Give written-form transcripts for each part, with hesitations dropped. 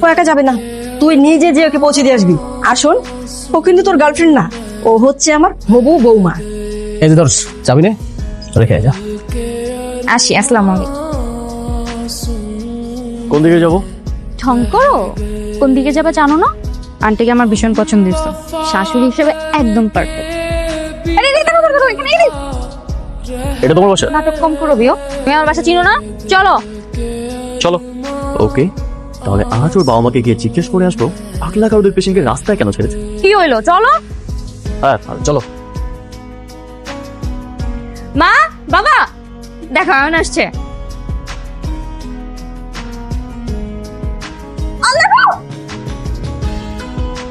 ও একা যাবে না, তুই নিজে যে ওকে পৌঁছে দিয়ে আসবি। আর শোন, ও কিন্তু তোর গার্লফ্রেন্ড না, ও হচ্ছে আমার হবু বৌমা। এই যে ধর যাবি না, রেখে যা। আসি, আসসালামু আলাইকুম। কোন দিকে যাবো? ঢং করো, কোন দিকে যাবে জানো না? আন্টিকে আমার ভীষণ পছন্দ হয়েছে, শাশুড়ি হিসেবে একদম পারফেক্ট। এটা তোমার বাসা? নাটক কম করো বিও, তুমি আমার বাসা চিনো না? চলো চলো। ওকে, তাহলে আজ ওর বাবা মাকে গিয়ে জিজ্ঞেস করে আসবো পাগলা কারোদের পেশেন্টকে রাস্তায় কেন ছেড়েছে। কি হইলো, চলো। হ্যাঁ চলো। মা, বাবা, দেখো আয়ন আসছে।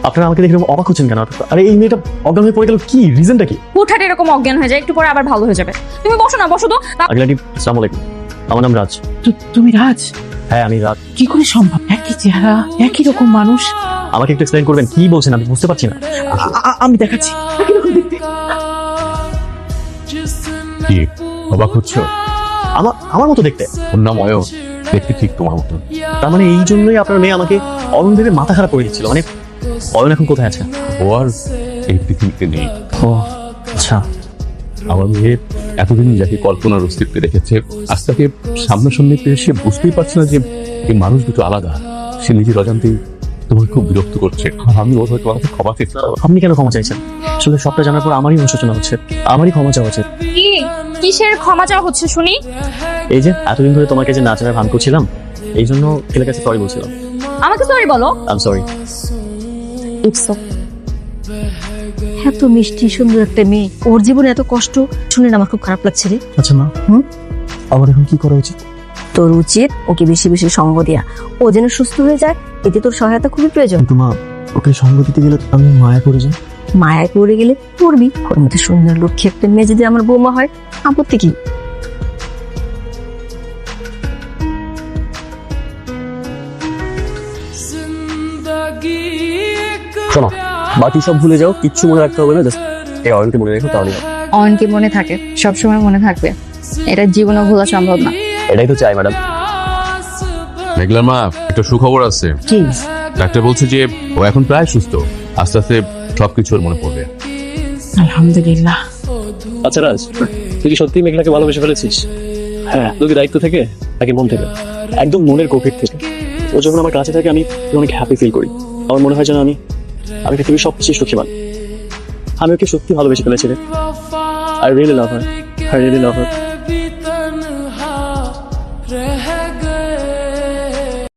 আপনারা আমাকে দেখে অবাক হচ্ছেন কেন? আরে এই মেয়েটা অজ্ঞান হয়ে পড়ে গেল, কি রিজনটা কি? হুটহাট এরকম অজ্ঞান হয়ে যায়, একটু পরে আবার ভালো হয়ে যাবে। তুমি বসো না, বসো তো। আগলাটি, আসসালামু আলাইকুম, আমার নাম রাজ। তুমি রাজ? হ্যাঁ আমি রাজ। কি করে সম্ভব? একই চেহারা, একই রকম মানুষ। আমাকে একটু এক্সপ্লেইন করবেন, কি বলছেন আমি বুঝতে পারছি না। আমি দেখাচ্ছি। একই রকম দেখতে। কি অবাক হচ্ছ? আমার মতো দেখতে? ওর নাম অয়ন, দেখতে ঠিক তোমার মতো। তার মানে এই জন্যই আপনার মেয়ে আমাকে অরুণ ভেবে মাথা খারাপ করে দিচ্ছিল। মানে অয়ন এখন কোথায় আছে? ও আর এই পৃথিবীতে নেই। ও আচ্ছা। আমার মেয়ে এতদিন যাকে কল্পনার অস্তিত্বে রেখেছে, আজ তাকে সামনাসামনি পেয়ে সে বুঝতেই পারছে না যে এই মানুষ দুটো আলাদা। সে নিজের অজান্তেই তোমাকে খুব বিরক্ত করছে। আমি ওর হয়তো আমাকে ক্ষমা চেয়েছি। আপনি কেন ক্ষমা চাইছেন? আসলে সবটা জানার পর আমারই অনুশোচনা হচ্ছে, আমারই ক্ষমা চাওয়া উচিত। কি কিসের ক্ষমা চাওয়া হচ্ছে শুনি? এই যে এতদিন ধরে তোমাকে যে নাচার ভান করছিলাম, এই জন্য ছেলের কাছে সরি বলছিলাম। আমাকে সরি বলো। I am sorry. এত মিষ্টি সুন্দর একটা মেয়ে, ওর জীবনে এত কষ্ট শুনে না আমার খুব খারাপ লাগছে রে। আচ্ছা মা, আমার এখন কি করা উচিত? তোর উচিত ওকে বেশি বেশি সঙ্গ দেয়া, ও যেন সুস্থ হয়ে যায়। এতে তোর সহায়তা খুবই প্রয়োজন। কিন্তু মা, ওকে সঙ্গ দিতে গেলে আমি মায়া পড়ে যাই। মায়ায় পড়ে গেলে পড়বি। ওর মধ্যে সুন্দর লক্ষ্মী একটা মেয়ে যদি আমার বৌমা হয়, আপত্তি কি? শোনো, বাকি সব ভুলে যাও, কিচ্ছু মনে রাখতে হবে না, জাস্ট এই অয়নকে মনে রেখো, তাহলে হবে। অয়নকে মনে থাকে, সবসময় মনে থাকবে, এটা জীবনে ভোলা সম্ভব না। এটাই তো চাই ম্যাডাম। মেঘলার মা, একটা সুখবর আছে। কি? ডাক্তার বলছে যে ও এখন প্রায় সুস্থ, আস্তে আস্তে সবকিছু ওর মনে পড়বে। আলহামদুলিল্লাহ। আচ্ছা রাজ, তুই কি সত্যি মেঘলাকে ভালোবেসে ফেলেছিস? হ্যাঁ, তোকে দায়িত্ব থেকে, তাকে মন থেকে, একদম মনের গভীর থেকে। ও যখন আমার কাছে থাকে আমি অনেক হ্যাপি ফিল করি। আমার মনে হয় যেন আমি পৃথিবীর সবচেয়ে সুখী মানুষ। আমি ওকে সত্যি ভালোবেসে ফেলেছি রে। I really love her, I really love her.